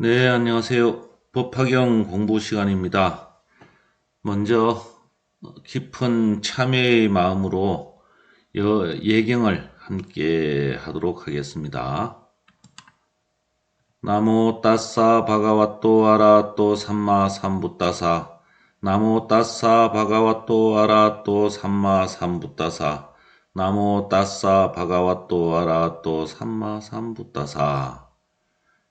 네, 안녕하세요. 법화경 공부 시간입니다. 먼저 깊은 참회의 마음으로 예경을 함께 하도록 하겠습니다. 나모 따싸 바가와또 아라또 삼마 삼부따사 나모 따싸 바가와또 아라또 삼마 삼부따사 나모 따싸 바가와또 아라또 삼마 삼부따사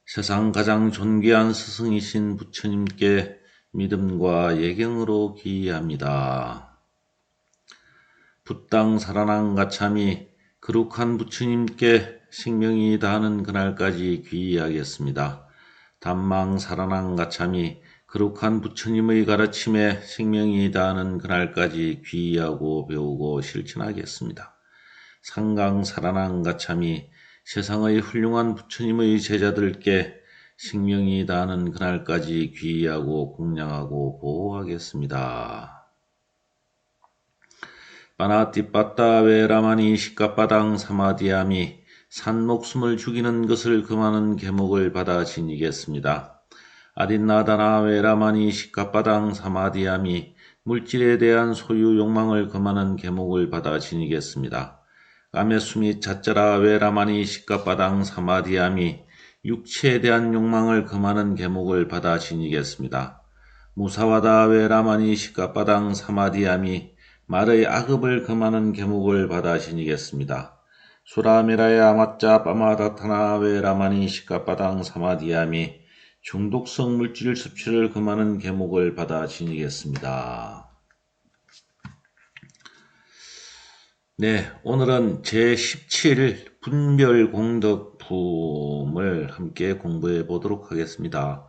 세상 가장 존귀한 스승이신 부처님께 믿음과 예경으로 기이합니다. 붓당 사라낭 가참이 거룩한 부처님께 생명이 다하는 그날까지 귀의하겠습니다. 담망 사라낭 가참이 거룩한 부처님의 가르침에 생명이 다하는 그날까지 귀의하고 배우고 실천하겠습니다. 상강 사라낭 가참이 세상의 훌륭한 부처님의 제자들께 생명이 다하는 그날까지 귀의하고 공양하고 보호하겠습니다. 바나티빠따 웨라마니 시카빠당 사마디아미 산 목숨을 죽이는 것을 금하는 계목을 받아 지니겠습니다. 아딘나다나 웨라마니 시카빠당 사마디아미 물질에 대한 소유 욕망을 금하는 계목을 받아 지니겠습니다. 까메수미 자짜라 웨라마니 시카빠당 사마디아미 육체에 대한 욕망을 금하는 계목을 받아 지니겠습니다. 무사와다 웨라마니 시카빠당 사마디아미 말의 악업을 금하는 계목을 받아 지니겠습니다. 수라메라의 아마짜 빠마다타나 웨라마니 시카빠당 사마디아미 중독성 물질 섭취를 금하는 계목을 받아 지니겠습니다. 네, 오늘은 제17 분별공덕품을 함께 공부해 보도록 하겠습니다.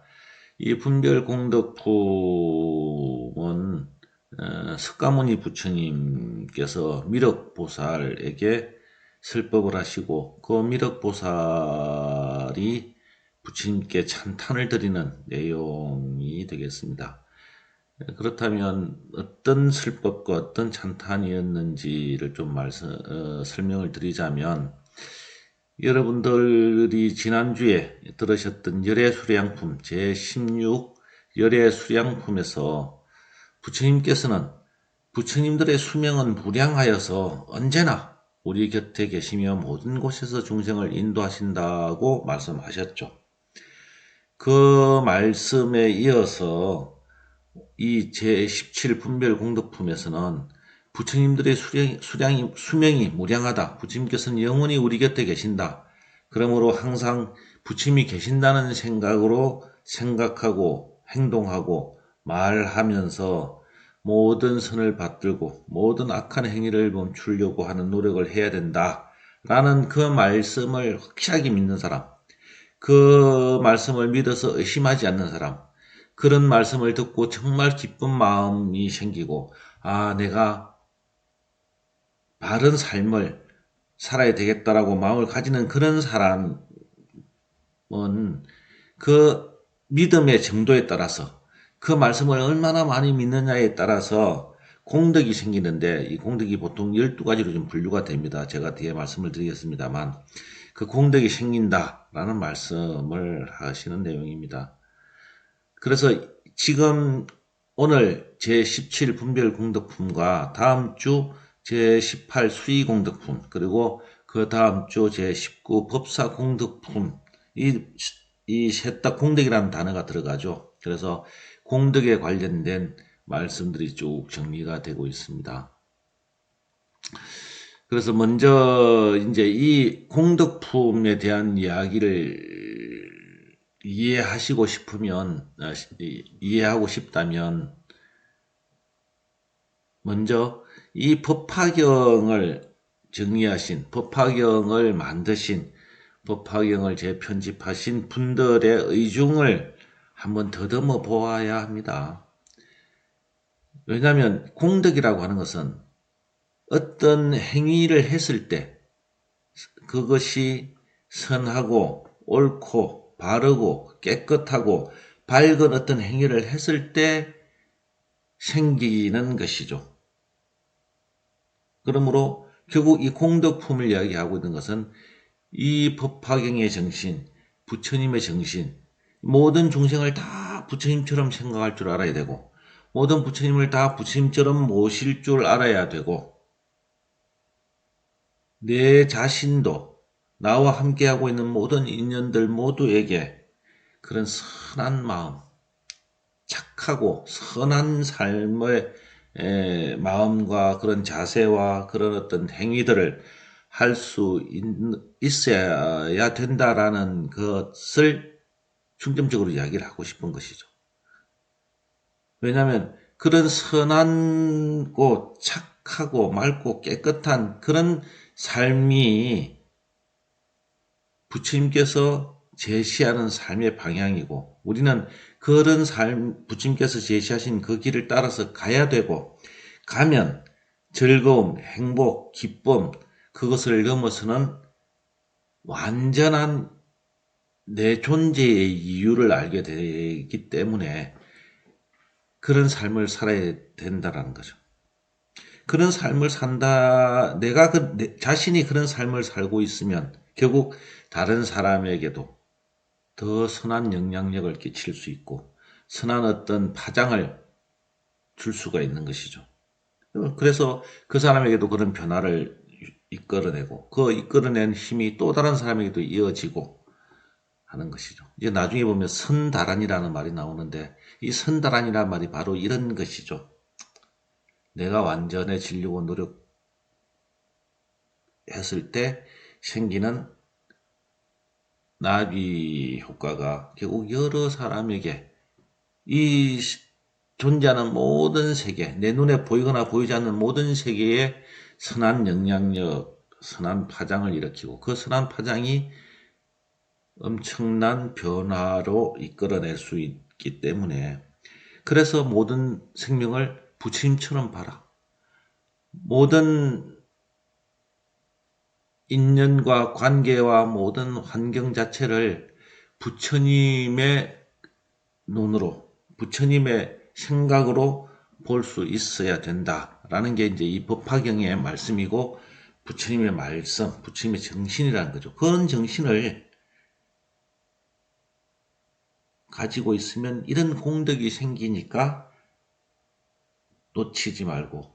이 분별공덕품은 석가모니 부처님께서 미륵보살에게 설법을 하시고 그 미륵보살이 부처님께 찬탄을 드리는 내용이 되겠습니다. 그렇다면 어떤 설법과 어떤 찬탄이었는지를 좀 설명을 드리자면, 여러분들이 지난주에 들으셨던 열애수량품 제16 열애수량품에서 부처님께서는 부처님들의 수명은 무량하여서 언제나 우리 곁에 계시며 모든 곳에서 중생을 인도하신다고 말씀하셨죠. 그 말씀에 이어서 이 제17 분별공덕품에서는 부처님들의 수명이 무량하다. 부처님께서는 영원히 우리 곁에 계신다. 그러므로 항상 부처님이 계신다는 생각으로 생각하고 행동하고 말하면서 모든 선을 받들고 모든 악한 행위를 멈추려고 하는 노력을 해야 된다. 라는 그 말씀을 확실하게 믿는 사람, 그 말씀을 믿어서 의심하지 않는 사람, 그런 말씀을 듣고 정말 기쁜 마음이 생기고, 내가 바른 삶을 살아야 되겠다라고 마음을 가지는 그런 사람은 그 믿음의 정도에 따라서, 그 말씀을 얼마나 많이 믿느냐에 따라서 공덕이 생기는데, 이 공덕이 보통 12가지로 좀 분류가 됩니다. 제가 뒤에 말씀을 드리겠습니다만, 그 공덕이 생긴다라는 말씀을 하시는 내용입니다. 그래서 지금 오늘 제17 분별공덕품과 다음 주 제18 수의공덕품, 그리고 그 다음 주 제19 법사공덕품, 이 셋 다 공덕이라는 단어가 들어가죠. 그래서 공덕에 관련된 말씀들이 쭉 정리가 되고 있습니다. 그래서 먼저 이제 이 공덕품에 대한 이야기를 이해하고 싶다면, 먼저 이 법화경을 정리하신, 법화경을 만드신, 법화경을 재편집하신 분들의 의중을 한번 더듬어 보아야 합니다. 왜냐하면 공덕이라고 하는 것은 어떤 행위를 했을 때 그것이 선하고 옳고 바르고 깨끗하고 밝은 어떤 행위를 했을 때 생기는 것이죠. 그러므로 결국 이 공덕품을 이야기하고 있는 것은 이 법화경의 정신, 부처님의 정신, 모든 중생을 다 부처님처럼 생각할 줄 알아야 되고, 모든 부처님을 다 부처님처럼 모실 줄 알아야 되고, 내 자신도 나와 함께하고 있는 모든 인연들 모두에게 그런 선한 마음, 착하고 선한 삶의 마음과 그런 자세와 그런 어떤 행위들을 할 수 있어야 된다라는 것을 중점적으로 이야기를 하고 싶은 것이죠. 왜냐하면 그런 선하고 착하고 맑고 깨끗한 그런 삶이 부처님께서 제시하는 삶의 방향이고, 우리는 그런 삶, 부처님께서 제시하신 그 길을 따라서 가야 되고, 가면 즐거움, 행복, 기쁨, 그것을 넘어서는 완전한 내 존재의 이유를 알게 되기 때문에 그런 삶을 살아야 된다라는 거죠. 그런 삶을 산다, 내가 내 자신이 그런 삶을 살고 있으면 결국 다른 사람에게도 더 선한 영향력을 끼칠 수 있고 선한 어떤 파장을 줄 수가 있는 것이죠. 그래서 그 사람에게도 그런 변화를 이끌어내고 그 이끌어낸 힘이 또 다른 사람에게도 이어지고 하는 것이죠. 이제 나중에 보면 선다란이라는 말이 나오는데 이 선다란이라는 말이 바로 이런 것이죠. 내가 완전해지려고 노력했을 때 생기는 나비 효과가 결국 여러 사람에게 이 존재하는 모든 세계, 내 눈에 보이거나 보이지 않는 모든 세계에 선한 영향력, 선한 파장을 일으키고 그 선한 파장이 엄청난 변화로 이끌어낼 수 있기 때문에 그래서 모든 생명을 부처님처럼 봐라. 모든 인연과 관계와 모든 환경 자체를 부처님의 눈으로, 부처님의 생각으로 볼 수 있어야 된다라는 게 이제 이 법화경의 말씀이고 부처님의 말씀, 부처님의 정신이라는 거죠. 그런 정신을 가지고 있으면 이런 공덕이 생기니까 놓치지 말고,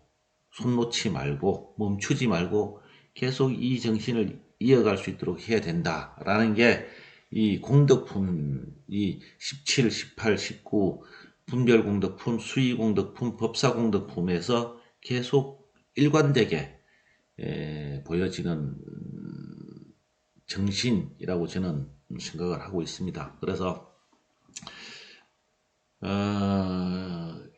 손 놓지 말고, 멈추지 말고 계속 이 정신을 이어갈 수 있도록 해야 된다라는 게 이 공덕품, 이 17, 18, 19 분별공덕품, 수의공덕품, 법사공덕품에서 계속 일관되게 보여지는 정신이라고 저는 생각을 하고 있습니다. 그래서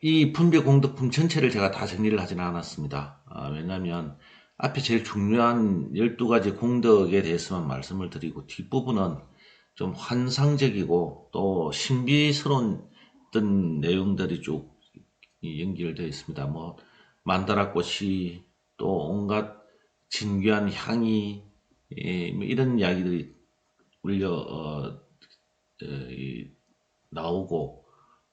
이 분별공덕품 전체를 제가 다 정리를 하지는 않았습니다. 왜냐하면 앞에 제일 중요한 12가지 공덕에 대해서만 말씀을 드리고 뒷부분은 좀 환상적이고 또 신비스러운 어떤 내용들이 쭉 연결되어 있습니다. 뭐 만다라꽃이 또 온갖 진귀한 향이 뭐 이런 이야기들이 울려 나오고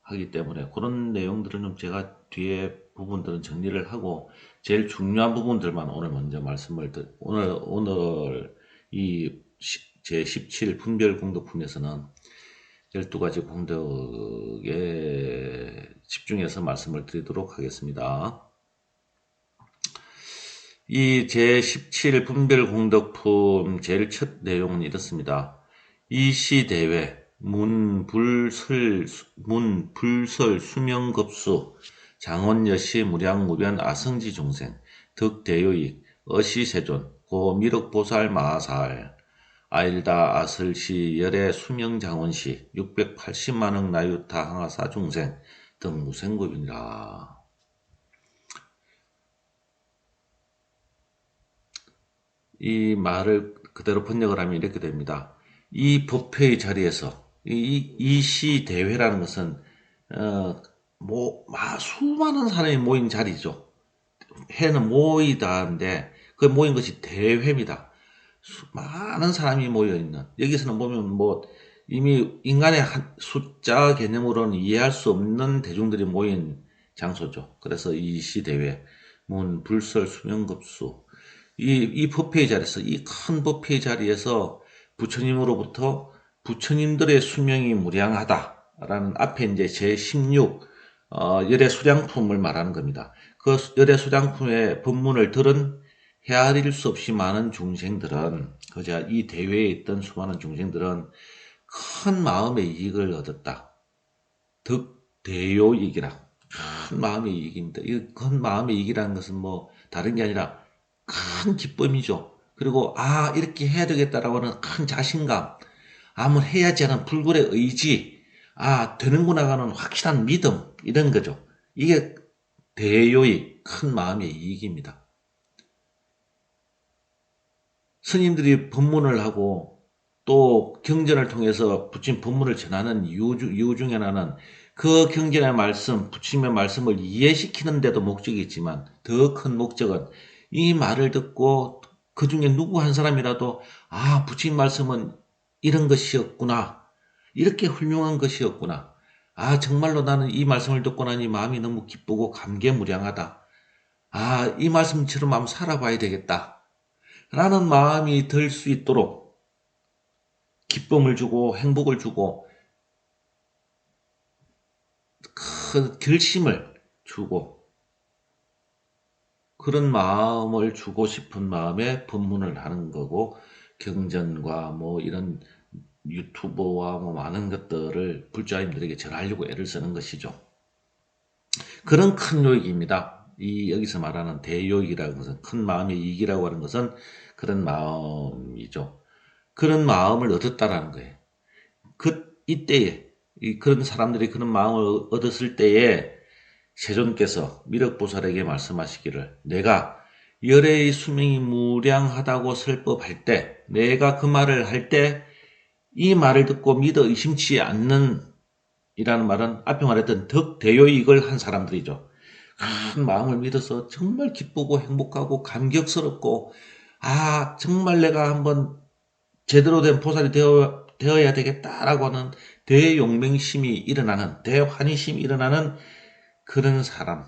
하기 때문에 그런 내용들은 좀 제가 뒤에 부분들은 정리를 하고 제일 중요한 부분들만 오늘 먼저 말씀을 오늘 이 제 17 분별 공덕품에서는 12가지 공덕에 집중해서 말씀을 드리도록 하겠습니다. 이 제17 분별 공덕품 제일 첫 내용은 이렇습니다. 이시대회 문불설 수명급수 장원여시 무량무변 아성지 중생 득대요익 어시세존 고미륵보살 마하살 아일다 아슬시 열애 수명장원시 680만억 나유타 항하사 중생 등 무생급이니라. 이 말을 그대로 번역을 하면 이렇게 됩니다. 이 법회의 자리에서 이 시대회라는 것은 수많은 사람이 모인 자리죠. 회는 모이다인데 그 모인 것이 대회입니다. 많은 사람이 모여 있는 여기서는 보면 뭐 이미 인간의 숫자 개념으로는 이해할 수 없는 대중들이 모인 장소죠. 그래서 이 시대회 문 불설 수명급수 이 법회의 자리에서 이 큰 법회의 자리에서 부처님으로부터 부처님들의 수명이 무량하다라는 앞에 이제 제16 열애 수량품을 말하는 겁니다. 그 열애 수량품의 법문을 들은 헤아릴 수 없이 많은 중생들은, 그저 이 대회에 있던 수많은 중생들은 큰 마음의 이익을 얻었다. 득대요이익이라. 큰 마음의 이익입니다. 이 큰 마음의 이익이라는 것은 뭐 다른 게 아니라 큰 기쁨이죠. 그리고 이렇게 해야 되겠다라고 하는 큰 자신감, 뭘 해야지 하는 불굴의 의지, 되는구나 하는 확실한 믿음, 이런 거죠. 이게 대요의 큰 마음의 이익입니다. 스님들이 법문을 하고 또 경전을 통해서 부처님 법문을 전하는 이유 중에 하나는 그 경전의 말씀, 부처님의 말씀을 이해시키는 데도 목적이 있지만 더 큰 목적은 이 말을 듣고 그 중에 누구 한 사람이라도 부처님 말씀은 이런 것이었구나. 이렇게 훌륭한 것이었구나. 정말로 나는 이 말씀을 듣고 나니 마음이 너무 기쁘고 감개무량하다. 이 말씀처럼 한번 살아봐야 되겠다. 라는 마음이 들 수 있도록 기쁨을 주고 행복을 주고 큰 결심을 주고 그런 마음을 주고 싶은 마음에 법문을 하는 거고, 경전과 뭐 이런 유튜버와 뭐 많은 것들을 불자님들에게 전하려고 애를 쓰는 것이죠. 그런 큰 요익입니다. 이 여기서 말하는 대요익이라는 것은, 큰 마음의 이익이라고 하는 것은 그런 마음이죠. 그런 마음을 얻었다라는 거예요. 이때에 그런 사람들이 그런 마음을 얻었을 때에 세존께서 미륵보살에게 말씀하시기를, 내가 열애의 수명이 무량하다고 설법할 때, 내가 그 말을 할 때 이 말을 듣고 믿어 의심치 않는 이라는 말은 앞에 말했던 덕대요익을 한 사람들이죠. 큰 마음을 믿어서 정말 기쁘고 행복하고 감격스럽고 정말 내가 한번 제대로 된 보살이 되어야 되겠다라고 하는 대용맹심이 일어나는, 대환희심이 일어나는 그런 사람,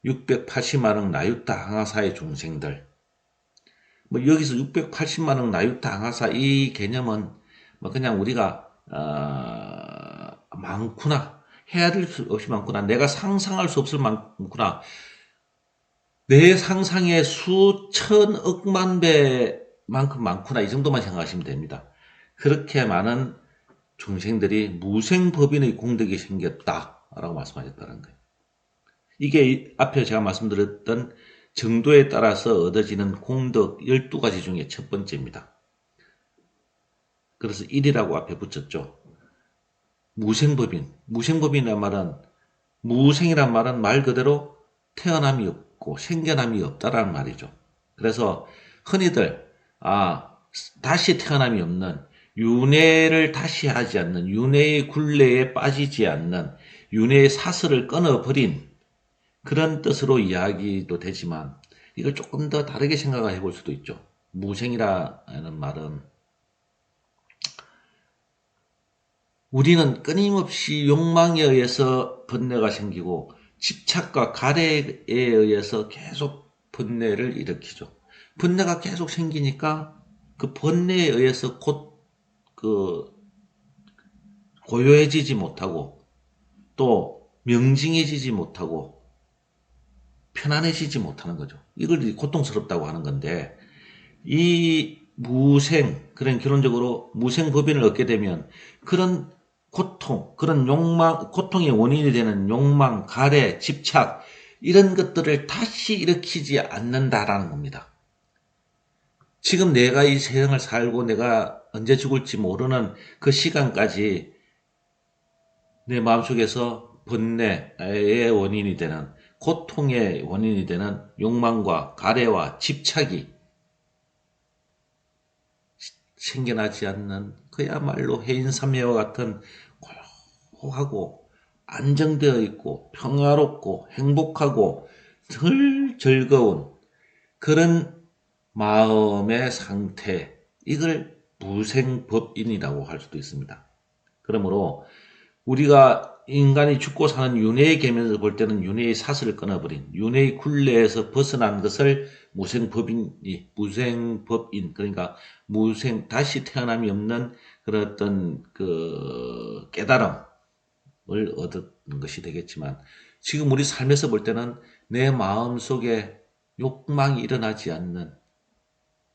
680만억 나유타 항아사의 중생들. 뭐 여기서 680만억 나유타 항아사 이 개념은 뭐 그냥 우리가 많구나, 헤아릴 수 없이 많구나, 내가 상상할 수 없을 많구나, 내 상상의 수천억만 배만큼 많구나, 이 정도만 생각하시면 됩니다. 그렇게 많은 중생들이 무생법인의 공덕이 생겼다라고 말씀하셨다는 거예요. 이게 앞에 제가 말씀드렸던 정도에 따라서 얻어지는 공덕 12가지 중에 첫 번째입니다. 그래서 1이라고 앞에 붙였죠. 무생법인. 무생법인이란 말은, 무생이란 말은 말 그대로 태어남이 없고 생겨남이 없다라는 말이죠. 그래서 흔히들 다시 태어남이 없는, 윤회를 다시 하지 않는, 윤회의 굴레에 빠지지 않는, 윤회의 사슬을 끊어버린 그런 뜻으로 이야기도 되지만, 이걸 조금 더 다르게 생각해 볼 수도 있죠. 무생이라는 말은, 우리는 끊임없이 욕망에 의해서 번뇌가 생기고 집착과 가래에 의해서 계속 번뇌를 일으키죠. 번뇌가 계속 생기니까 그 번뇌에 의해서 곧 고요해지지 못하고 또 명징해지지 못하고 편안해지지 못하는 거죠. 이걸 고통스럽다고 하는 건데, 이 그런 결론적으로 무생법인을 얻게 되면 그런 고통, 그런 욕망, 고통의 원인이 되는 욕망, 가래, 집착, 이런 것들을 다시 일으키지 않는다라는 겁니다. 지금 내가 이 세상을 살고 내가 언제 죽을지 모르는 그 시간까지 내 마음속에서 번뇌의 원인이 되는, 고통의 원인이 되는 욕망과 가래와 집착이 생겨나지 않는, 그야말로 해인삼매와 같은 고요하고 안정되어 있고 평화롭고 행복하고 늘 즐거운 그런 마음의 상태, 이걸 무생법인이라고 할 수도 있습니다. 그러므로 우리가 인간이 죽고 사는 윤회의 개념에서 볼 때는 윤회의 사슬을 끊어버린, 윤회의 굴레에서 벗어난 것을 무생법인, 그러니까 다시 태어남이 없는 그런 어떤 그 깨달음을 얻는 것이 되겠지만, 지금 우리 삶에서 볼 때는 내 마음 속에 욕망이 일어나지 않는,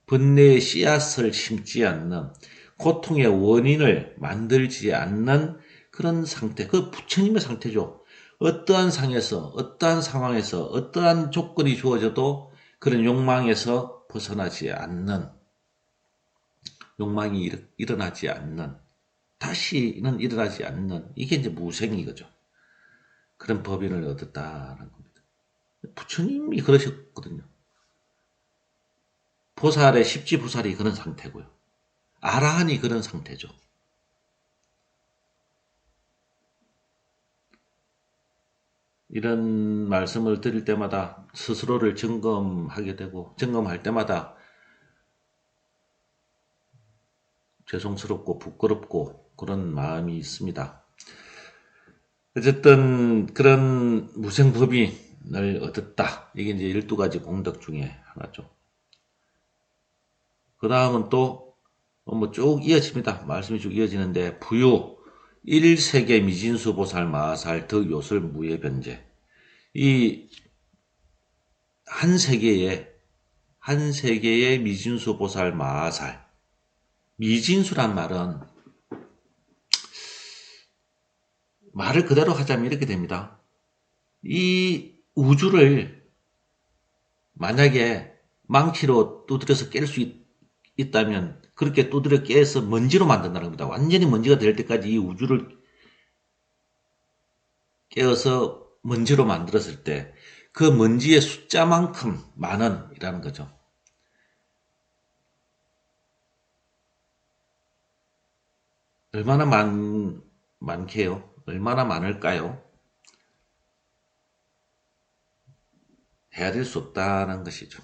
번뇌의 씨앗을 심지 않는, 고통의 원인을 만들지 않는 그런 상태, 그 부처님의 상태죠. 어떠한 상에서, 어떠한 상황에서, 어떠한 조건이 주어져도 그런 욕망에서 벗어나지 않는, 욕망이 일어나지 않는, 다시는 일어나지 않는, 이게 이제 무생이거죠. 그런 법인을 얻었다는 겁니다. 부처님이 그러셨거든요. 보살의 십지보살이 그런 상태고요. 아라한이 그런 상태죠. 이런 말씀을 드릴 때마다 스스로를 점검하게 되고, 점검할 때마다 죄송스럽고 부끄럽고 그런 마음이 있습니다. 어쨌든 그런 무생법인을 얻었다. 이게 이제 12가지 공덕 중에 하나죠. 그 다음은 또 뭐 쭉 이어집니다. 말씀이 쭉 이어지는데, 부유 1세계 미진수 보살 마살 덕요설 무예변제. 이 한 세계의 미진수 보살 마살. 미진수란 말은 말을 그대로 하자면 이렇게 됩니다. 이 우주를 만약에 망치로 두드려서 깰 수 있다면 그렇게 두드려 깨서 먼지로 만든다는 겁니다. 완전히 먼지가 될 때까지 이 우주를 깨어서 먼지로 만들었을 때 그 먼지의 숫자만큼 많은 이라는 거죠. 얼마나 많게요? 얼마나 많을까요? 해야 될 수 없다는 것이죠.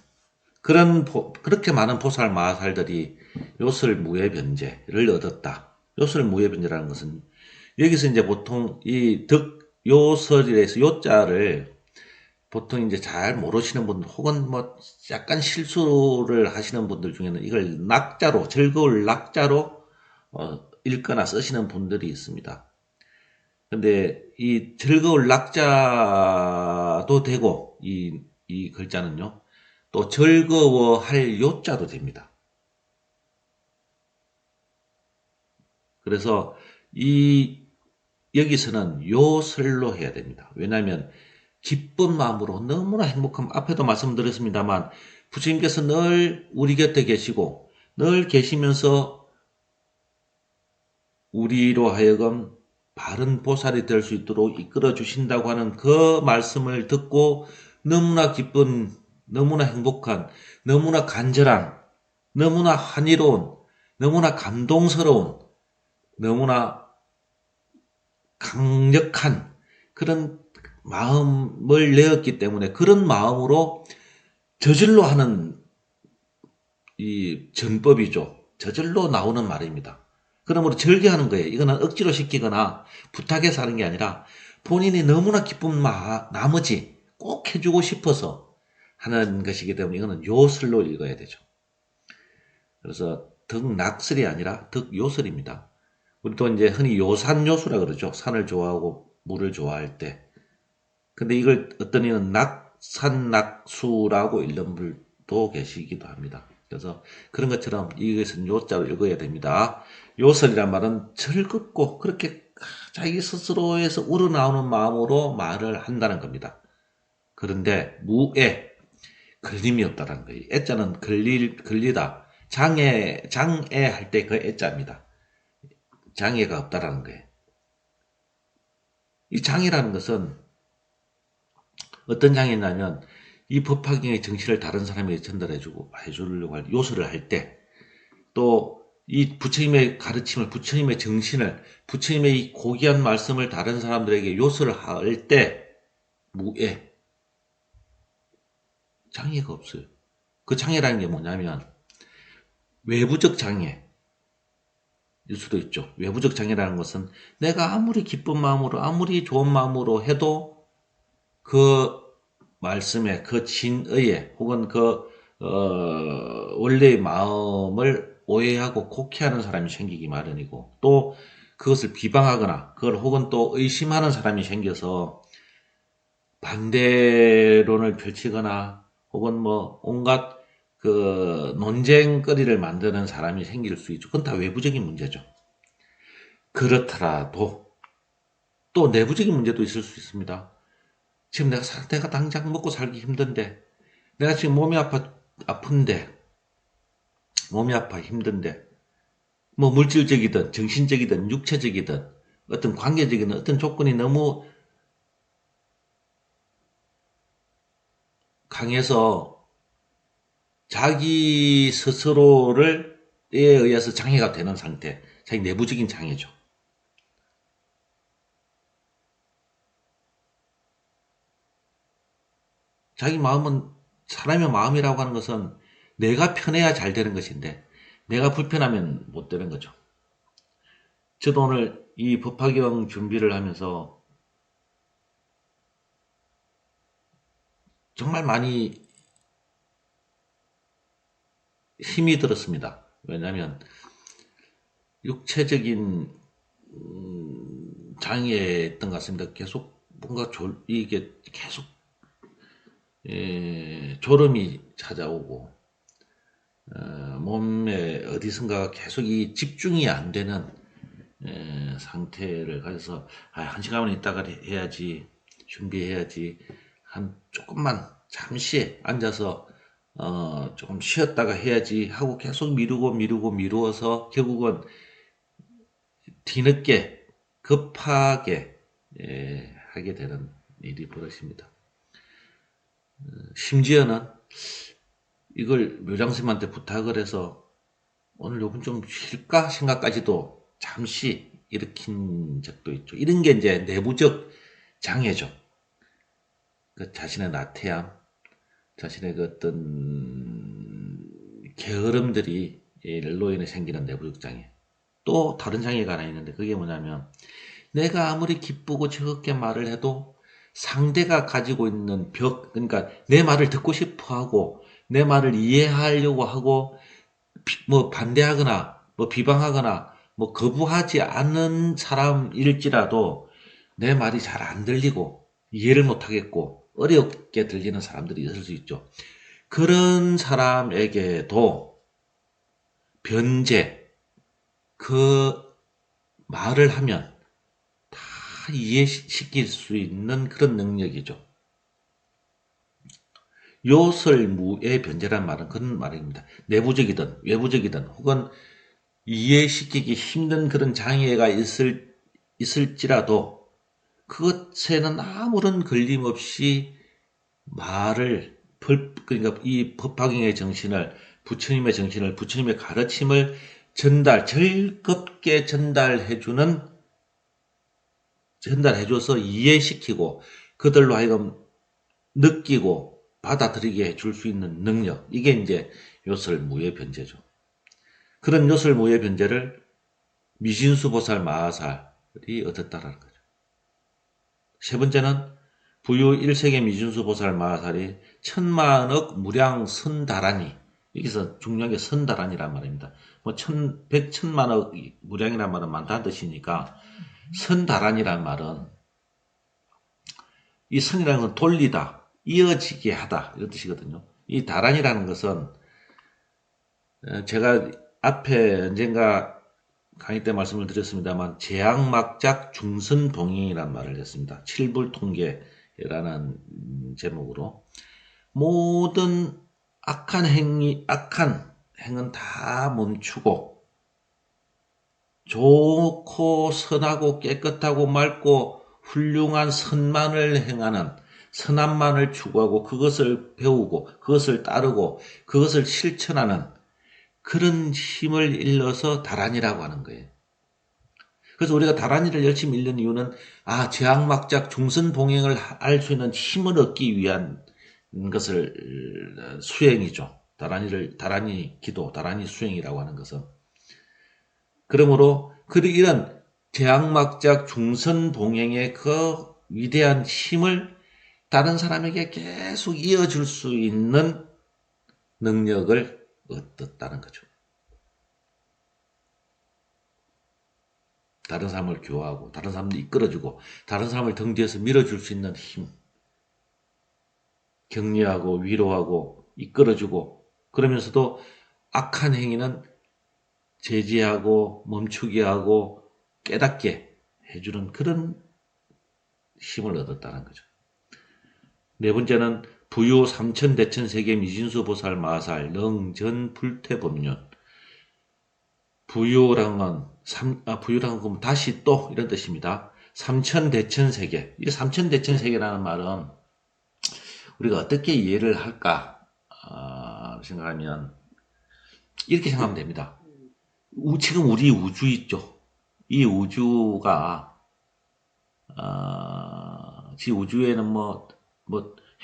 그렇게 많은 보살 마살들이 요설무예변제를 얻었다. 요설무예변제라는 것은 여기서 이제 보통 이 요설이라서 요자를 보통 이제 잘 모르시는 분들 혹은 뭐 약간 실수를 하시는 분들 중에는 이걸 낙자로, 즐거울 낙자로 읽거나 쓰시는 분들이 있습니다. 근데 이 즐거울 낙자도 되고 이 글자는요. 또 즐거워할 요자도 됩니다. 그래서 여기서는 요설로 해야 됩니다. 왜냐하면 기쁜 마음으로 너무나 행복한, 앞에도 말씀드렸습니다만 부처님께서 늘 우리 곁에 계시고 늘 계시면서 우리로 하여금 바른 보살이 될 수 있도록 이끌어 주신다고 하는 그 말씀을 듣고 너무나 기쁜, 너무나 행복한, 너무나 간절한, 너무나 환희로운, 너무나 감동스러운, 너무나 강력한 그런 마음을 내었기 때문에 그런 마음으로 저절로 하는 이 전법이죠. 저절로 나오는 말입니다. 그러므로 절개하는 거예요. 이거는 억지로 시키거나 부탁해서 하는 게 아니라 본인이 너무나 기쁜 나머지 꼭 해주고 싶어서 하는 것이기 때문에 이거는 요설로 읽어야 되죠. 그래서 덕낙설이 아니라 덕요설입니다. 우리 또 이제 흔히 요산요수라 그러죠. 산을 좋아하고 물을 좋아할 때. 근데 이걸 어떤 이는 낙산낙수라고 읽는 분도 계시기도 합니다. 그래서 그런 것처럼 이것은 요자로 읽어야 됩니다. 요설이란 말은 즐겁고 그렇게 자기 스스로에서 우러나오는 마음으로 말을 한다는 겁니다. 그런데 무애, 걸림이 없다는 거예요. 애자는 걸리다. 장애할 때 그 애자입니다. 장애가 없다라는 거예요. 이 장애라는 것은 어떤 장애냐면 이 법화경의 정신을 다른 사람에게 전달해주고 해주려고 할 요소를 할 때, 또 이 부처님의 가르침을, 부처님의 정신을, 부처님의 이 고귀한 말씀을 다른 사람들에게 요소를 할 때 무애, 장애가 없어요. 그 장애라는 게 뭐냐면 외부적 장애일 수도 있죠. 외부적 장애라는 것은 내가 아무리 기쁜 마음으로, 아무리 좋은 마음으로 해도 그 말씀에, 그 진의에, 혹은 그 원래의 마음을 오해하고 곡해하는 사람이 생기기 마련이고, 또 그것을 비방하거나 그걸 혹은 또 의심하는 사람이 생겨서 반대론을 펼치거나 혹은 뭐 온갖 그 논쟁거리를 만드는 사람이 생길 수 있죠. 그건 다 외부적인 문제죠. 그렇더라도 또 내부적인 문제도 있을 수 있습니다. 지금 내가 당장 먹고 살기 힘든데, 내가 지금 아픈데, 몸이 아파 힘든데, 뭐 물질적이든 정신적이든 육체적이든 어떤 관계적인 어떤 조건이 너무 강해서 자기 스스로를 에 의해서 장애가 되는 상태, 자기 내부적인 장애죠. 자기 마음은, 사람의 마음이라고 하는 것은 내가 편해야 잘 되는 것인데 내가 불편하면 못 되는 거죠. 저도 오늘 이 법화경 준비를 하면서 정말 많이 힘이 들었습니다. 왜냐하면 육체적인 장애였던 것 같습니다. 계속 뭔가 이게 계속 졸음이 찾아오고 몸에 어디선가 계속 이 집중이 안 되는 상태를 가져서 한 시간만 있다가 해야지, 준비해야지, 한 조금만 잠시 앉아서 조금 쉬었다가 해야지 하고 계속 미루어서 결국은 뒤늦게 급하게 하게 되는 일이 벌어집니다. 심지어는 이걸 묘장님한테 부탁을 해서 오늘 요금 좀 쉴까 생각까지도 잠시 일으킨 적도 있죠. 이런 게 이제 내부적 장애죠. 그 자신의 나태함, 자신의 그 어떤 게으름들이 일로 인해 생기는 내부적 장애. 또 다른 장애가 하나 있는데 그게 뭐냐면 내가 아무리 기쁘고 즐겁게 말을 해도 상대가 가지고 있는 벽, 그러니까 내 말을 듣고 싶어 하고 내 말을 이해하려고 하고 뭐 반대하거나 뭐 비방하거나 뭐 거부하지 않는 사람일지라도 내 말이 잘 안 들리고 이해를 못 하겠고 어렵게 들리는 사람들이 있을 수 있죠. 그런 사람에게도 변제, 그 말을 하면 다 이해시킬 수 있는 그런 능력이죠. 요설무의 변제란 말은 그런 말입니다. 내부적이든 외부적이든 혹은 이해시키기 힘든 그런 장애가 있을지라도 그것에는 아무런 걸림없이 말을, 그러니까 이 법화경의 정신을, 부처님의 정신을, 부처님의 가르침을 즐겁게 전달해줘서 이해시키고 그들로 하여금 느끼고 받아들이게 해줄 수 있는 능력. 이게 이제 요설무의 변제죠. 그런 요설무의 변제를 미진수보살 마하살이 얻었다라는 거죠. 세 번째는 부유 1세계 미진수보살 마하살이 천만억 무량 선다라니, 여기서 중요한 게 선다라니란 말입니다. 뭐 백천만억 무량이란 말은 많다는 뜻이니까 선다라니란 말은 이 선이라는 건 돌리다, 이어지게 하다 이런 뜻이거든요. 이 다란이라는 것은 제가 앞에 언젠가 강의 때 말씀을 드렸습니다만 제약막작 중선봉행이라는 말을 했습니다. 칠불통계라는 제목으로 모든 악한 행은 다 멈추고 좋고 선하고 깨끗하고 맑고 훌륭한 선만을 행하는, 선함만을 추구하고 그것을 배우고 그것을 따르고 그것을 실천하는 그런 힘을 일러서 다란이라고 하는 거예요. 그래서 우리가 다란이를 열심히 읽는 이유는 제악막작 중선봉행을 할 수 있는 힘을 얻기 위한 것을 수행이죠. 다란이 기도, 다란이 수행이라고 하는 것은. 그러므로 이런 제악막작 중선봉행의 그 위대한 힘을 다른 사람에게 계속 이어줄 수 있는 능력을 얻었다는 거죠. 다른 사람을 교화하고 다른 사람을 이끌어주고 다른 사람을 등 뒤에서 밀어줄 수 있는 힘, 격려하고 위로하고 이끌어주고 그러면서도 악한 행위는 제지하고 멈추게 하고 깨닫게 해주는 그런 힘을 얻었다는 거죠. 네 번째는 부유 삼천대천세계 미진수 보살 마살 능전 불태법륜. 부유라는 건 다시 또 이런 뜻입니다. 삼천대천세계. 이 삼천대천세계라는 말은 우리가 어떻게 이해를 할까 생각하면 이렇게 생각하면 됩니다. 지금 우리 우주 있죠. 이 우주가 지 우주에는 뭐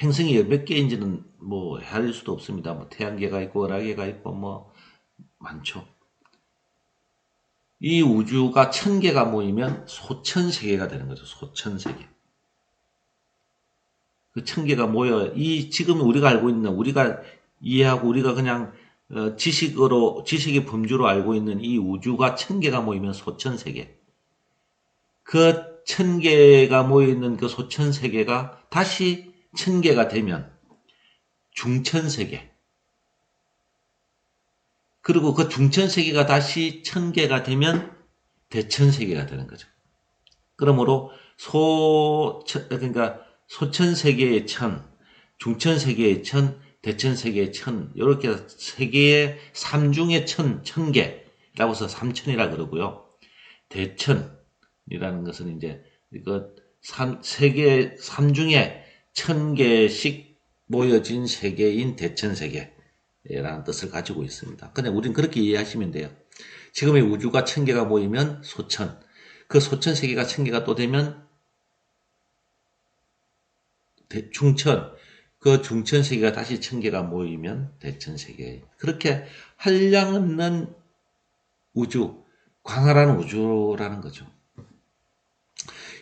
행성이 몇 개인지는 뭐 헤아릴 수도 없습니다. 뭐 태양계가 있고 은하계가 있고 뭐 많죠. 이 우주가 1000개가 모이면 소천세계가 되는 거죠. 소천세계. 그 1000개가 모여 지금 우리가 알고 있는 우리가 이해하고 우리가 그냥 지식의 범주로 알고 있는 이 우주가 1000개가 모이면 소천세계. 그 1000개가 모여있는 그 소천세계가 다시 1000개가 되면 중천세계. 그리고 그 중천세계가 다시 1000개가 되면 대천세계가 되는 거죠. 그러므로 그러니까 소천세계의 천, 중천세계의 천, 대천세계의 천, 이렇게 세계의 삼중의 천, 1000개라고 해서 삼천이라 그러고요. 대천이라는 것은 이제 세계 삼중에 1000개씩 모여진 세계인 대천세계라는 뜻을 가지고 있습니다. 그냥 우리는 그렇게 이해하시면 돼요. 지금의 우주가 1000개가 모이면 소천, 그 소천세계가 1000개가 또 되면 중천, 그 중천세계가 다시 1000개가 모이면 대천세계. 그렇게 한량없는 우주, 광활한 우주라는 거죠.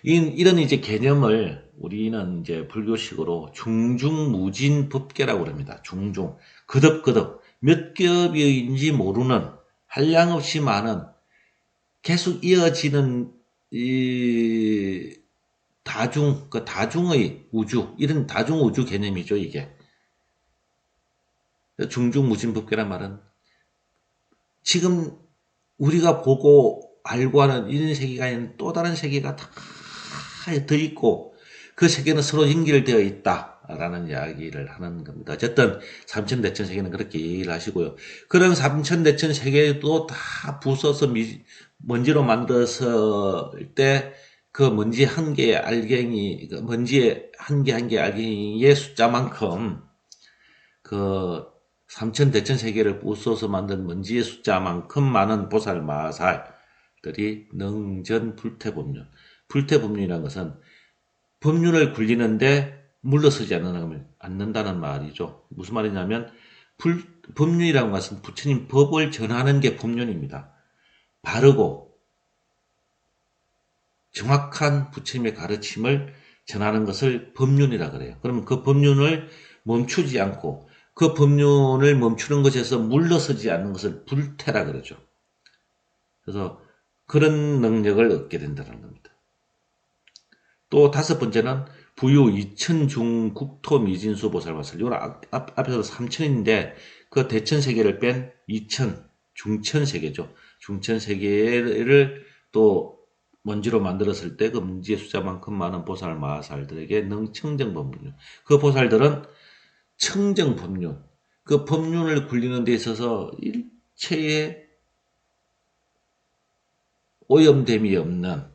이런 이제 개념을 우리는 이제 불교식으로 중중무진법계라고 합니다. 중중, 거듭거듭, 몇 겹인지 모르는 한량없이 많은 계속 이어지는 이 다중의 우주, 이런 다중우주 개념이죠, 이게. 중중무진법계란 말은 지금 우리가 보고 알고 하는 이런 세계가 아닌 또 다른 세계가 다 더 있고 그 세계는 서로 연결되어 있다라는 이야기를 하는 겁니다. 어쨌든 삼천대천 세계는 그렇게 얘기를 하시고요. 그런 삼천대천 세계도 다 부숴서 먼지로 만들었을 때 그 먼지 한 개의 알갱이, 먼지의 한 개 한 개 알갱이의 숫자만큼 그 삼천대천 세계를 부숴서 만든 먼지의 숫자만큼 많은 보살 마살들이 능전 불태법륜. 불태법륜이라는 것은 법륜을 굴리는데 물러서지 않는다는 말이죠. 무슨 말이냐면 법륜이라는 것은 부처님 법을 전하는 게 법륜입니다. 바르고 정확한 부처님의 가르침을 전하는 것을 법륜이라 그래요. 그러면 그 법륜을 멈추지 않고 그 법륜을 멈추는 것에서 물러서지 않는 것을 불태라 그러죠. 그래서 그런 능력을 얻게 된다는 겁니다. 또 다섯 번째는 부유 이천중 국토 미진수 보살마살. 이건 앞에서 3000인데 그 대천세계를 뺀 이천 중천세계죠. 중천세계를 또 먼지로 만들었을 때 그 먼지의 숫자만큼 많은 보살 마살들에게 능청정법륜. 그 보살들은 청정법륜, 그 법륜을 굴리는 데 있어서 일체의 오염됨이 없는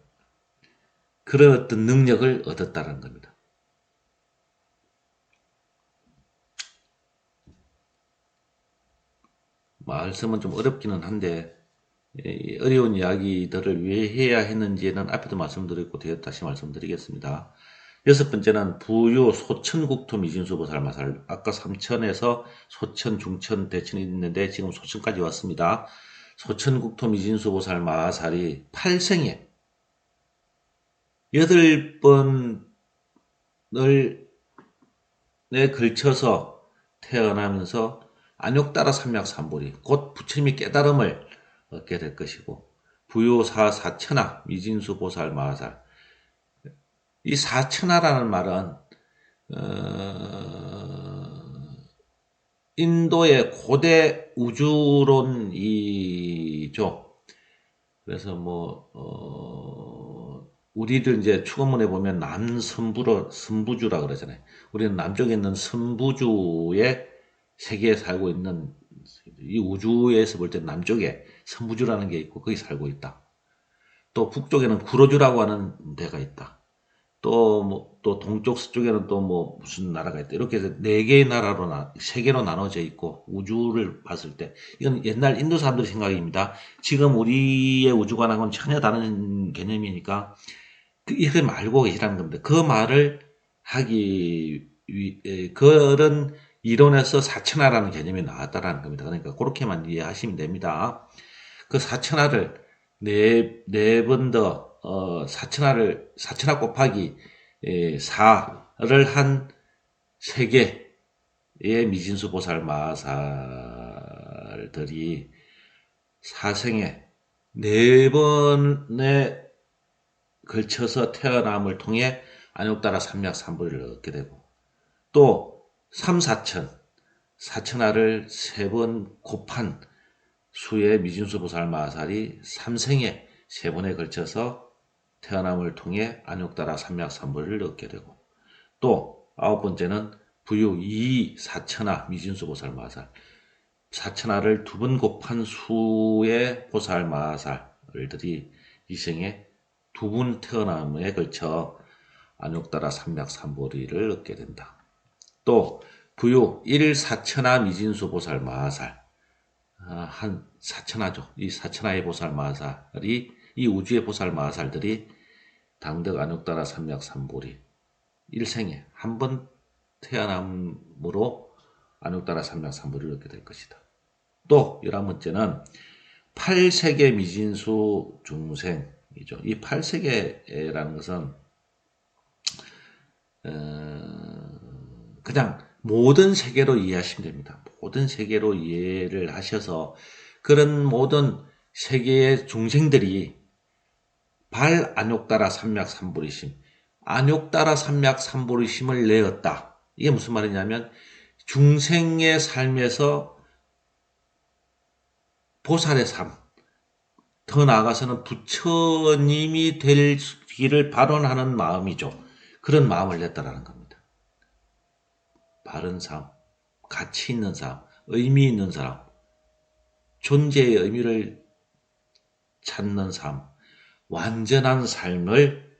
그런 어떤 능력을 얻었다는 겁니다. 말씀은 좀 어렵기는 한데 어려운 이야기들을 왜 해야 했는지는 앞에도 말씀드렸고 다시 말씀드리겠습니다. 여섯 번째는 부유 소천국토 미진수 보살 마살. 아까 삼천에서 소천, 중천, 대천이 있는데 지금 소천까지 왔습니다. 소천국토 미진수 보살 마살이 8생에 8번에 걸쳐서 태어나면서 안욕따라 삼약삼보리 곧 부처님의 깨달음을 얻게 될 것이고 부유사 사천하 미진수 보살 마하살. 이 사천하라는 말은 인도의 고대 우주론이죠. 그래서 우리들 이제 축원문에 보면 선부주라 그러잖아요. 우리는 남쪽에 있는 선부주의 세계에 살고 있는, 이 우주에서 볼 때 남쪽에 선부주라는 게 있고 거기 살고 있다. 또 북쪽에는 구로주라고 하는 데가 있다. 또 동쪽 서쪽에는 또 무슨 나라가 있다. 이렇게 해서 네 개의 나라로 세 개로 나눠져 있고, 우주를 봤을 때 이건 옛날 인도 사람들의 생각입니다. 지금 우리의 우주관하고는 전혀 다른 개념이니까 이렇게 알고 계시라는 겁니다. 그 말을 그런 이론에서 사천하라는 개념이 나왔다라는 겁니다. 그러니까 그렇게만 이해하시면 됩니다. 그 사천하를 네 번 더 사천하 곱하기 4를 한 세계의 미진수 보살 마하살들이 사생에 네 번에 걸쳐서 태어남을 통해 안욕따라 삼략삼부리를 얻게 되고, 또 사천하를 세 번 곱한 수의 미진수 보살 마하살이 삼생에 세 번에 걸쳐서 태어남을 통해 안욕따라 삼략삼부리를 얻게 되고, 또 아홉 번째는 부유 사천하 미진수 보살 마하살, 사천하를 두 번 곱한 수의 보살 마하살들이 이생에 두 번 태어남에 걸쳐 안욕따라 삼략삼부리를 얻게 된다. 또 부유 1사천하 미진수 보살 마하살, 한 사천하죠. 이 사천하의 보살 마하살이, 이 우주의 보살 마하살들이 당덕 안욕따라 삼략삼부리 일생에 한 번 태어남으로 안욕따라 삼략삼부리를 얻게 될 것이다. 또 11번째는 8세계 미진수 중생이죠. 이 8세계라는 것은 그냥 모든 세계로 이해하시면 됩니다. 모든 세계로 이해를 하셔서 그런 모든 세계의 중생들이 안욕따라 삼략삼부리심, 안욕따라 삼략삼부리심을 내었다. 이게 무슨 말이냐면 중생의 삶에서 보살의 삶, 더 나아가서는 부처님이 될 길을 발언하는 마음이죠. 그런 마음을 냈다라는 겁니다. 바른 삶, 가치 있는 삶, 의미 있는 삶, 존재의 의미를 찾는 삶, 완전한 삶을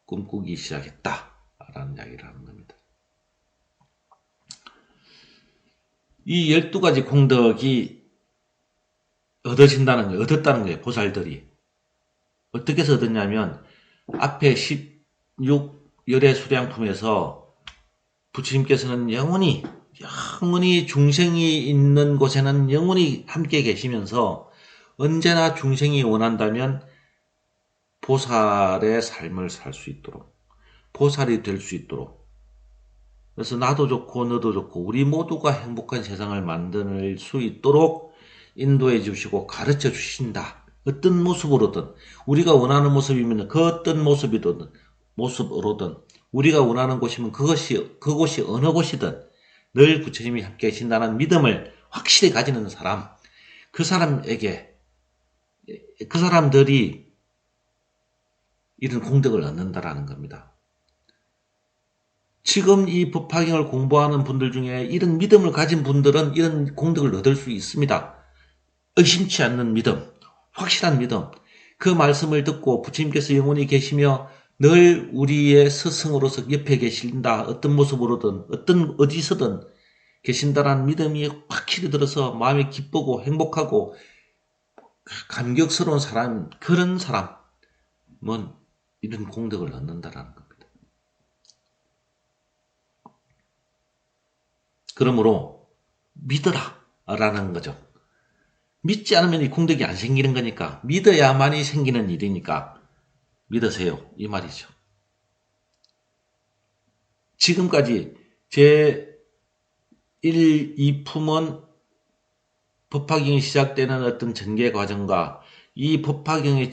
꿈꾸기 시작했다라는 이야기를 하는 겁니다. 이 12가지 공덕이 얻었다는 거예요. 보살들이. 어떻게 해서 얻었냐면 앞에 16열의 수량품에서 부처님께서는 영원히 중생이 있는 곳에는 영원히 함께 계시면서 언제나 중생이 원한다면 보살의 삶을 살 수 있도록, 보살이 될 수 있도록, 그래서 나도 좋고 너도 좋고 우리 모두가 행복한 세상을 만들 수 있도록 인도해 주시고 가르쳐 주신다. 어떤 모습으로든, 우리가 원하는 모습이면 그 어떤 모습으로든 우리가 원하는 곳이면 그곳이 어느 곳이든 늘 부처님이 함께 계신다는 믿음을 확실히 가지는 사람, 그 사람들이 이런 공덕을 얻는다라는 겁니다. 지금 이 법화경을 공부하는 분들 중에 이런 믿음을 가진 분들은 이런 공덕을 얻을 수 있습니다. 의심치 않는 믿음, 확실한 믿음, 그 말씀을 듣고 부처님께서 영원히 계시며 늘 우리의 스승으로서 옆에 계신다, 어떤 모습으로든 어디서든 계신다라는 믿음이 확실히 들어서 마음이 기쁘고 행복하고 감격스러운 사람, 그런 사람은 이런 공덕을 얻는다라는 겁니다. 그러므로 믿어라 라는 거죠. 믿지 않으면 이 공덕이 안 생기는 거니까, 믿어야만이 생기는 일이니까 믿으세요, 이 말이죠. 지금까지 제 1, 2품은 법화경이 시작되는 어떤 전개 과정과 이 법화경의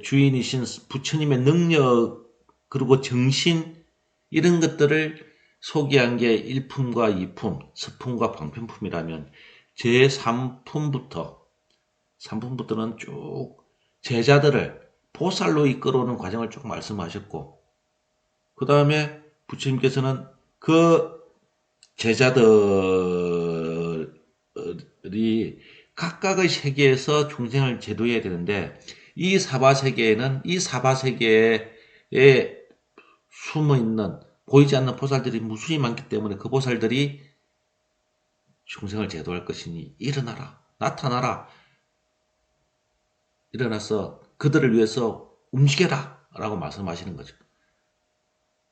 주인이신 부처님의 능력 그리고 정신 이런 것들을 소개한 게 1품과 2품, 서품과 방편품이라면 제3품부터는 쭉 제자들을 보살로 이끌어오는 과정을 쭉 말씀하셨고 그 다음에 부처님께서는 그 제자들이 각각의 세계에서 중생을 제도해야 되는데 이 사바세계에 숨어있는 보이지 않는 보살들이 무수히 많기 때문에 그 보살들이 중생을 제도할 것이니 나타나라 일어나서 그들을 위해서 움직여라 라고 말씀하시는 거죠.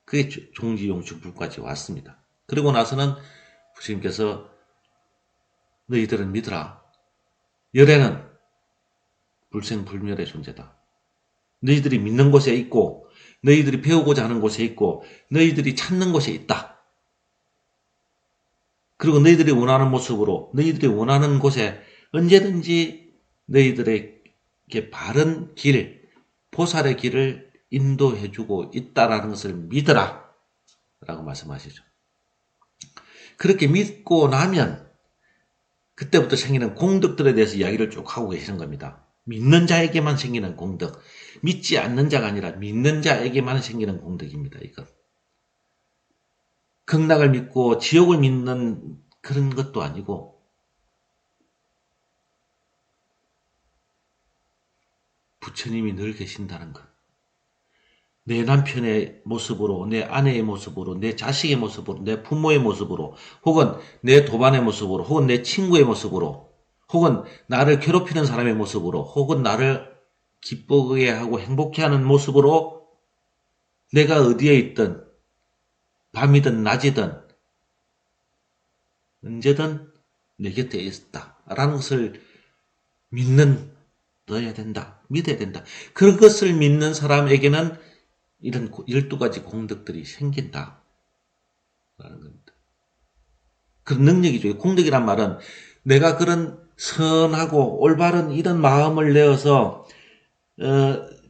그게 종지용축불까지 왔습니다. 그리고 나서는 부처님께서 너희들은 믿으라. 열애는 불생불멸의 존재다. 너희들이 믿는 곳에 있고 너희들이 배우고자 하는 곳에 있고 너희들이 찾는 곳에 있다. 그리고 너희들이 원하는 모습으로 너희들이 원하는 곳에 언제든지 너희들에게 바른 길, 보살의 길을 인도해주고 있다라는 것을 믿어라 라고 말씀하시죠. 그렇게 믿고 나면 그때부터 생기는 공덕들에 대해서 이야기를 쭉 하고 계시는 겁니다. 믿는 자에게만 생기는 공덕, 믿지 않는 자가 아니라 믿는 자에게만 생기는 공덕입니다. 이건 극락을 믿고 지옥을 믿는 그런 것도 아니고 부처님이 늘 계신다는 것. 내 남편의 모습으로, 내 아내의 모습으로, 내 자식의 모습으로, 내 부모의 모습으로, 혹은 내 도반의 모습으로, 혹은 내 친구의 모습으로, 혹은 나를 괴롭히는 사람의 모습으로, 혹은 나를 기쁘게 하고 행복해 하는 모습으로 내가 어디에 있든 밤이든 낮이든 언제든 내 곁에 있다라는 것을 믿어야 된다. 믿어야 된다. 그것을 믿는 사람에게는 이런 12가지 공덕들이 생긴다라는 겁니다. 그런 능력이죠. 공덕이란 말은 내가 그런 선하고 올바른 이런 마음을 내어서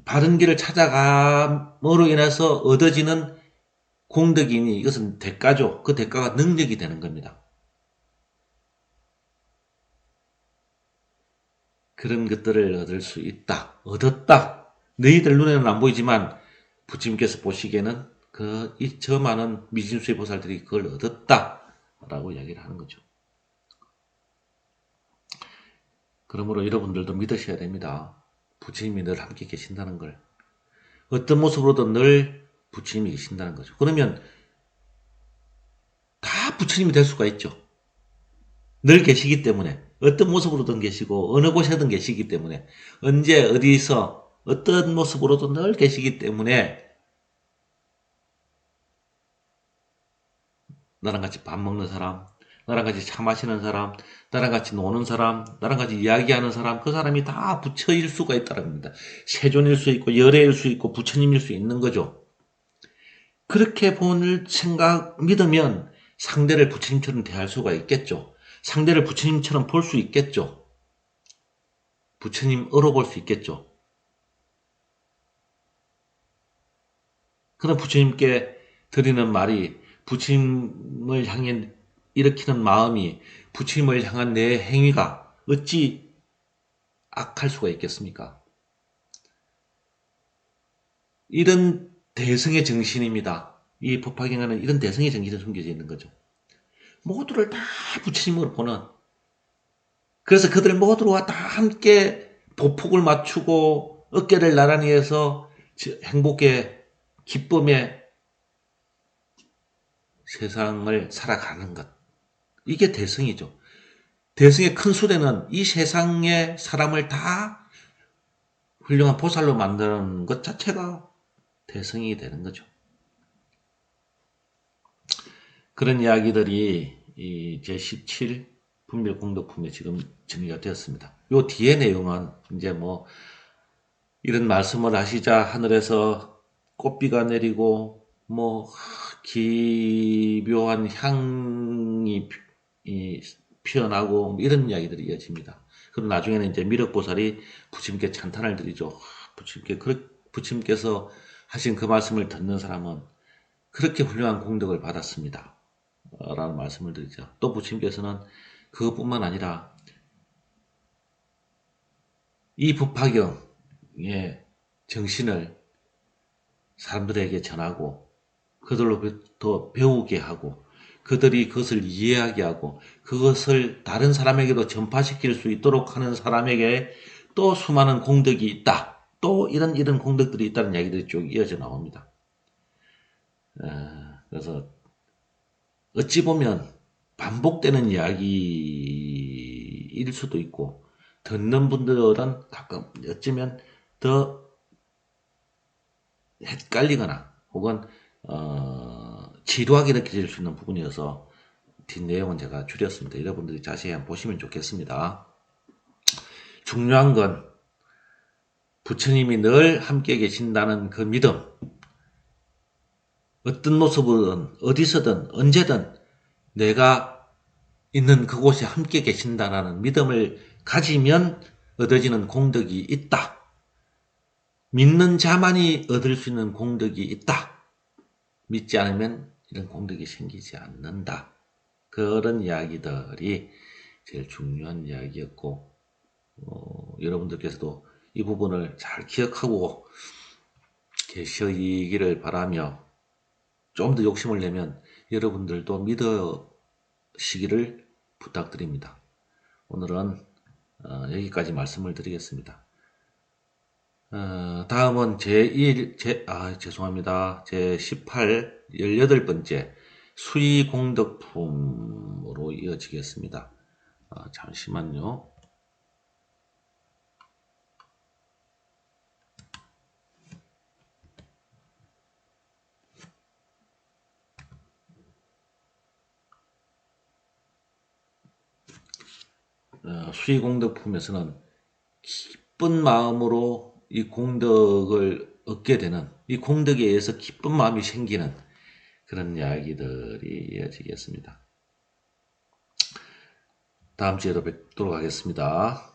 바른 길을 찾아감으로 인해서 얻어지는 공덕이니 이것은 대가죠. 그 대가가 능력이 되는 겁니다. 그런 것들을 얻을 수 있다. 얻었다. 너희들 눈에는 안 보이지만 부처님께서 보시기에는 저 많은 미진수의 보살들이 그걸 얻었다. 라고 이야기를 하는 거죠. 그러므로 여러분들도 믿으셔야 됩니다. 부처님이 늘 함께 계신다는 걸. 어떤 모습으로든 늘 부처님이 계신다는 거죠. 그러면 다 부처님이 될 수가 있죠. 늘 계시기 때문에 어떤 모습으로든 계시고 어느 곳에든 계시기 때문에 언제 어디서 어떤 모습으로도 늘 계시기 때문에 나랑 같이 밥 먹는 사람, 나랑 같이 차 마시는 사람, 나랑 같이 노는 사람, 나랑 같이 이야기하는 사람, 그 사람이 다 부처일 수가 있다는 겁니다. 세존일 수 있고 열애일 수 있고 부처님일 수 있는 거죠. 그렇게 볼 생각 믿으면 상대를 부처님처럼 대할 수가 있겠죠. 상대를 부처님처럼 볼 수 있겠죠. 부처님으로 볼 수 있겠죠. 그럼 부처님께 드리는 말이 부처님을 향해 일으키는 마음이 부처님을 향한 내 행위가 어찌 악할 수가 있겠습니까? 이런 대성의 정신입니다. 이 법화경에는 이런 대성의 정신이 숨겨져 있는 거죠. 모두를 다 부처님으로 보는, 그래서 그들 모두와 다 함께 보폭을 맞추고 어깨를 나란히 해서 행복의 기쁨의 세상을 살아가는 것. 이게 대성이죠. 대성의 큰 수레는 이 세상의 사람을 다 훌륭한 보살로 만드는 것 자체가 대성이 되는 거죠. 그런 이야기들이 이 제17 분별공덕품에 지금 정리가 되었습니다. 요 뒤에 내용은 이제 뭐 이런 말씀을 하시자 하늘에서 꽃비가 내리고 뭐 기묘한 향이 피어나고 이런 이야기들이 이어집니다. 그리고 나중에는 이제 미륵보살이 부처님께 찬탄을 드리죠. 부처님께서 하신 그 말씀을 듣는 사람은 그렇게 훌륭한 공덕을 받았습니다. 라는 말씀을 드리죠. 또 부처님께서는 그것뿐만 아니라 이 법화경의 정신을 사람들에게 전하고 그들로부터 배우게 하고 그들이 그것을 이해하게 하고 그것을 다른 사람에게도 전파시킬 수 있도록 하는 사람에게 또 수많은 공덕이 있다. 또 이런 공덕들이 있다는 이야기들이 쭉 이어져 나옵니다. 그래서 어찌 보면 반복되는 이야기일 수도 있고 듣는 분들은 가끔 어쩌면 더 헷갈리거나 혹은 지루하게 느껴질 수 있는 부분이어서 뒷내용은 제가 줄였습니다. 여러분들이 자세히 한번 보시면 좋겠습니다. 중요한 건 부처님이 늘 함께 계신다는 그 믿음, 어떤 모습으로든 어디서든 언제든 내가 있는 그곳에 함께 계신다는 믿음을 가지면 얻어지는 공덕이 있다. 믿는 자만이 얻을 수 있는 공덕이 있다. 믿지 않으면 이런 공덕이 생기지 않는다. 그런 이야기들이 제일 중요한 이야기였고 여러분들께서도 이 부분을 잘 기억하고 계시기를 바라며 좀 더 욕심을 내면 여러분들도 믿으시기를 부탁드립니다. 오늘은 여기까지 말씀을 드리겠습니다. 다음은 죄송합니다. 제18, 18번째 수의공덕품으로 이어지겠습니다. 잠시만요. 수의공덕품에서는 기쁜 마음으로 이 공덕을 얻게 되는, 이 공덕에 의해서 기쁜 마음이 생기는 그런 이야기들이 이어지겠습니다. 다음 주에도 뵙도록 하겠습니다.